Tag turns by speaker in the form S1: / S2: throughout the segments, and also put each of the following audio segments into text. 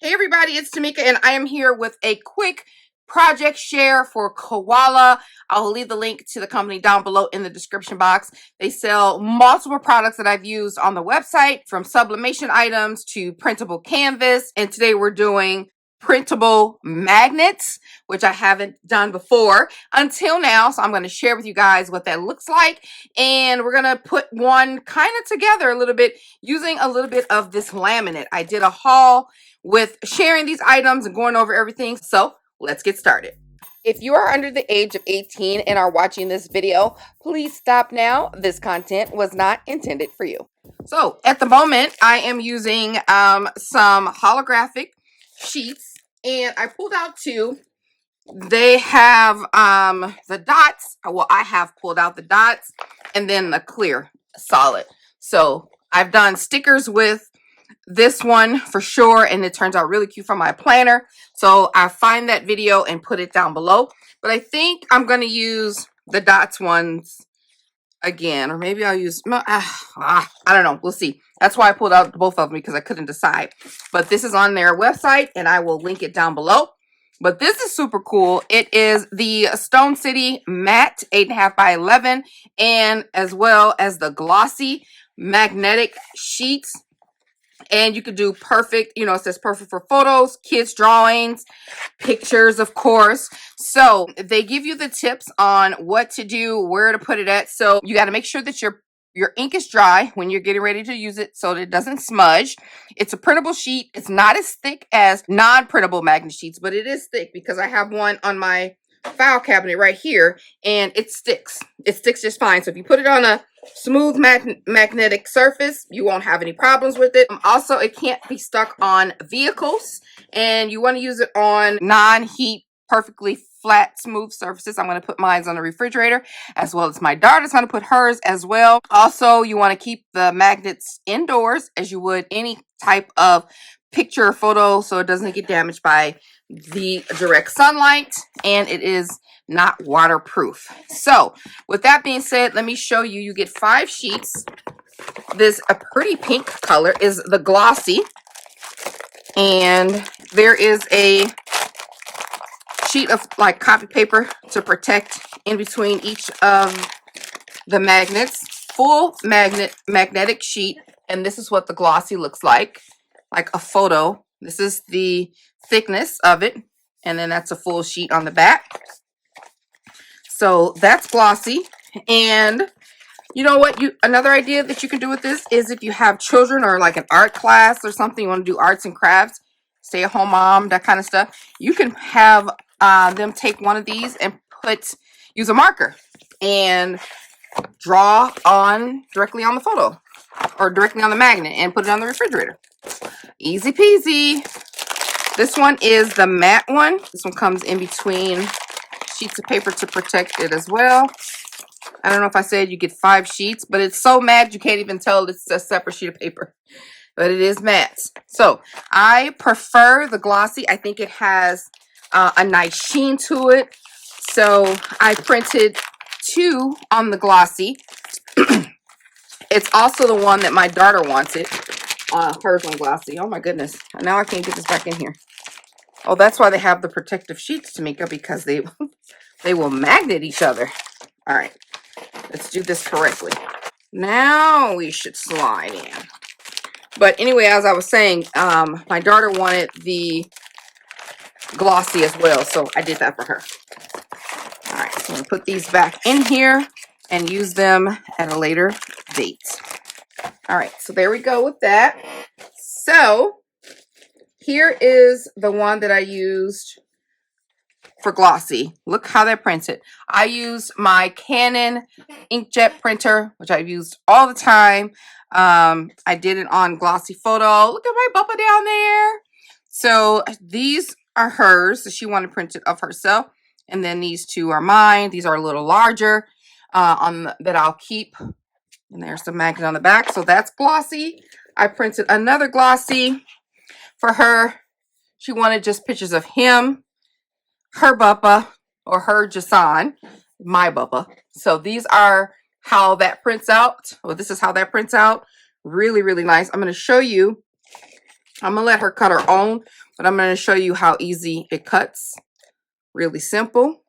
S1: Hey everybody, it's TMIKA and I am here with a quick project share for Koala. I'll leave the link to the company down below in the description box. They sell multiple products that I've used on the website, from sublimation items to printable canvas. And today we're doing printable magnets, which I haven't done before until now. So I'm going to share with you guys what that looks like. And we're going to put one kind of together a little bit using a little bit of this laminate. I did a haul with sharing these items and going over everything. So let's get started. If you are under the age of 18 and are watching this video, please stop now. This content was not intended for you. So at the moment, I am using some holographic sheets, and I pulled out two. They have the dots. Well, I have pulled out the dots and then the clear solid. So I've done stickers with this one for sure, and it turns out really cute for my planner. So I'll find that video and put it down below. But I think I'm going to use the dots ones again, or maybe I'll use, I don't know. We'll see. That's why I pulled out both of them, because I couldn't decide. But this is on their website, and I will link it down below. But this is super cool. It is the Stone City Matte 8.5 by 11, and as well as the glossy magnetic sheets. And you could do perfect, you know, it says perfect for photos, kids' drawings, pictures, of course. So they give you the tips on what to do, where to put it at. So you got to make sure that your ink is dry when you're getting ready to use it so that it doesn't smudge. It's a printable sheet. It's not as thick as non-printable magnet sheets, but it is thick because I have one on my file cabinet right here, and it sticks. It sticks just fine. So if you put it on a smooth magnetic surface, you won't have any problems with it. Also, it can't be stuck on vehicles, and you want to use it on non-heat, perfectly flat, smooth surfaces. I'm going to put mine on the refrigerator, as well as my daughter's going to put hers as well. Also, you want to keep the magnets indoors as you would any type of picture or photo, so it doesn't get damaged by the direct sunlight, and it is not waterproof. So with that being said, let me show you. You get 5 sheets. This a pretty pink color is the glossy, and there is a sheet of like copy paper to protect in between each of the magnets. Full magnetic sheet, and this is what the glossy looks like a photo. This is the thickness of it, and then that's a full sheet on the back. So that's glossy. And you know what, another idea that you can do with this is if you have children or like an art class or something, you want to do arts and crafts, stay-at-home mom, that kind of stuff, you can have them take one of these and use a marker and draw directly on the photo or directly on the magnet and put it on the refrigerator. Easy peasy. This one is the matte one. This one comes in between sheets of paper to protect it as well. I don't know if I said you get 5 sheets, but it's so matte you can't even tell it's a separate sheet of paper. But it is matte. So I prefer the glossy. I think it has a nice sheen to it. So I printed 2 on the glossy. It's also the one that my daughter wanted. Hers on glossy. Oh my goodness. Now I can't get this back in here. Oh, that's why they have the protective sheets, Tamika, because they will magnet each other. All right. Let's do this correctly. Now we should slide in. But anyway, as I was saying, my daughter wanted the glossy as well, so I did that for her. All right. So I'm going to put these back in here and use them at a later date. All right, so there we go with that. So here is the one that I used for glossy. Look how that printed. I used my Canon inkjet printer, which I've used all the time. I did it on glossy photo. Look at my Bubba down there. So these are hers. So she wanted printed of herself. And then these 2 are mine. These are a little larger that I'll keep. And there's the magnet on the back. So that's glossy. I printed another glossy for her. She wanted just pictures of him, her Bubba, or her Jason, my Bubba. So these are how that prints out. Well, this is how that prints out. Really, really nice. I'm going to show you I'm gonna let her cut her own, but I'm gonna show you how easy it cuts. Really simple.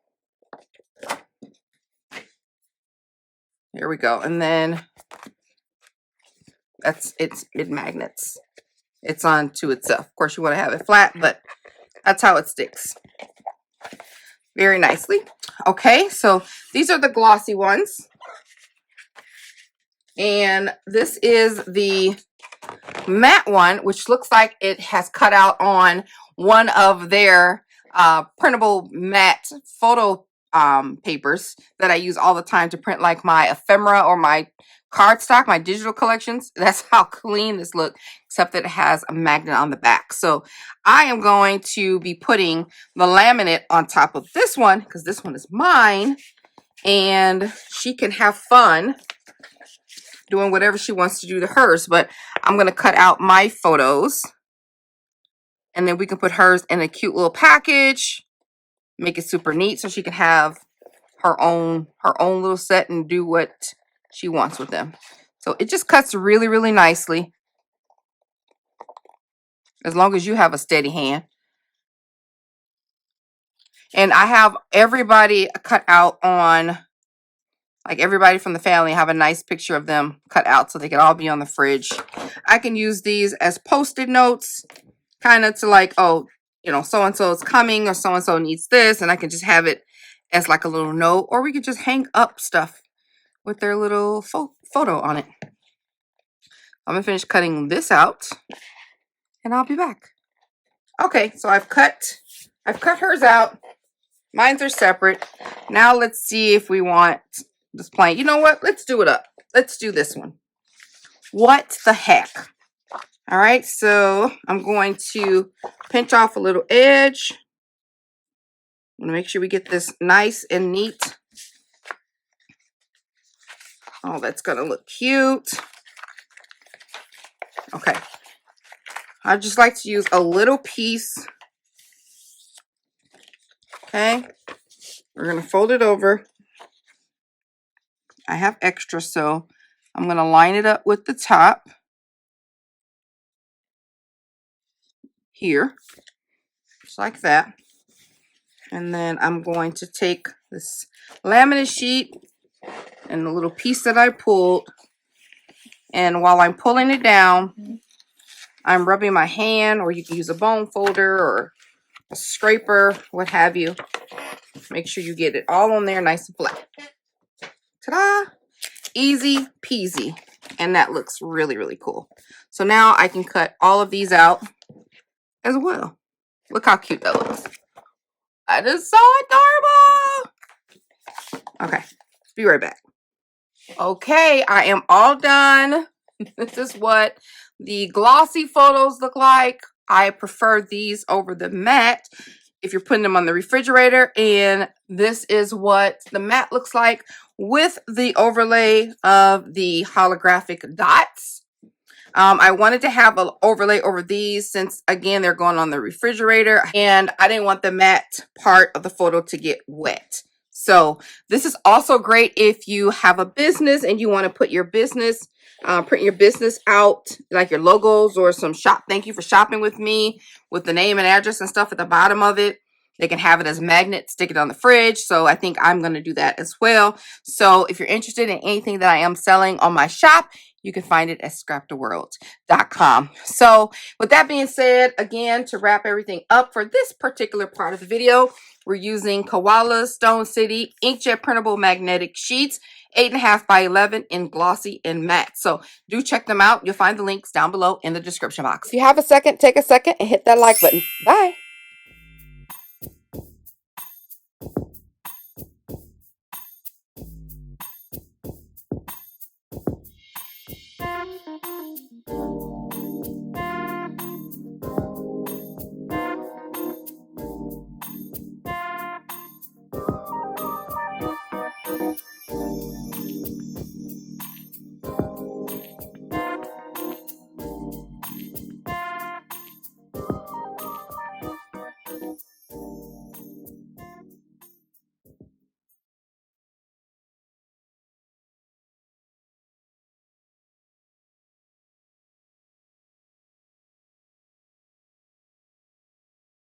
S1: Here we go. And then it magnets. It's onto itself. Of course, you want to have it flat, but that's how it sticks. Very nicely. Okay, so these are the glossy ones. And this is the matte one, which looks like it has cut out on one of their printable matte photo papers that I use all the time to print like my ephemera or my cardstock, my digital collections. That's how clean this looks, except that it has a magnet on the back. So I am going to be putting the laminate on top of this one because this one is mine, and she can have fun doing whatever she wants to do to hers. But I'm going to cut out my photos, and then we can put hers in a cute little package, make it super neat so she can have her own little set and do what she wants with them. So it just cuts really, really nicely, as long as you have a steady hand. And I have everybody cut out on, like everybody from the family, have a nice picture of them cut out so they can all be on the fridge. I can use these as post-it notes, kind of to like, oh, you know, so-and-so is coming or so-and-so needs this, and I can just have it as like a little note, or we could just hang up stuff with their little photo on it. I'm gonna finish cutting this out, and I'll be back. Okay, so I've cut hers out. Mines are separate. Now let's see if we want this plain. You know what? Let's do it up. Let's do this one. What the heck? All right, so I'm going to pinch off a little edge. I'm gonna make sure we get this nice and neat. Oh, that's gonna look cute. Okay. I just like to use a little piece. Okay. We're gonna fold it over. I have extra, so I'm gonna line it up with the top here, just like that. And then I'm going to take this laminate sheet and the little piece that I pulled, and while I'm pulling it down, I'm rubbing my hand, or you can use a bone folder or a scraper, what have you. Make sure you get it all on there nice and flat. Ta-da! Easy peasy. And that looks really, really cool. So now I can cut all of these out as well. Look how cute that looks. That is so adorable. Okay, be right back. Okay, I am all done. This is what the glossy photos look like. I prefer these over the matte if you're putting them on the refrigerator. And this is what the matte looks like with the overlay of the holographic dots. I wanted to have an overlay over these since, again, they're going on the refrigerator, and I didn't want the matte part of the photo to get wet. So this is also great if you have a business and you want to put your business, print your business out, like your logos or some thank you for shopping with me, with the name and address and stuff at the bottom of it. They can have it as a magnet, stick it on the fridge. So I think I'm going to do that as well. So if you're interested in anything that I am selling on my shop, you can find it at scraptheworld.com. So with that being said, again, to wrap everything up for this particular part of the video, we're using Koala Stone City inkjet printable magnetic sheets, 8.5 by 11 in glossy and matte. So do check them out. You'll find the links down below in the description box. If you have a second, take a second and hit that like button. Bye.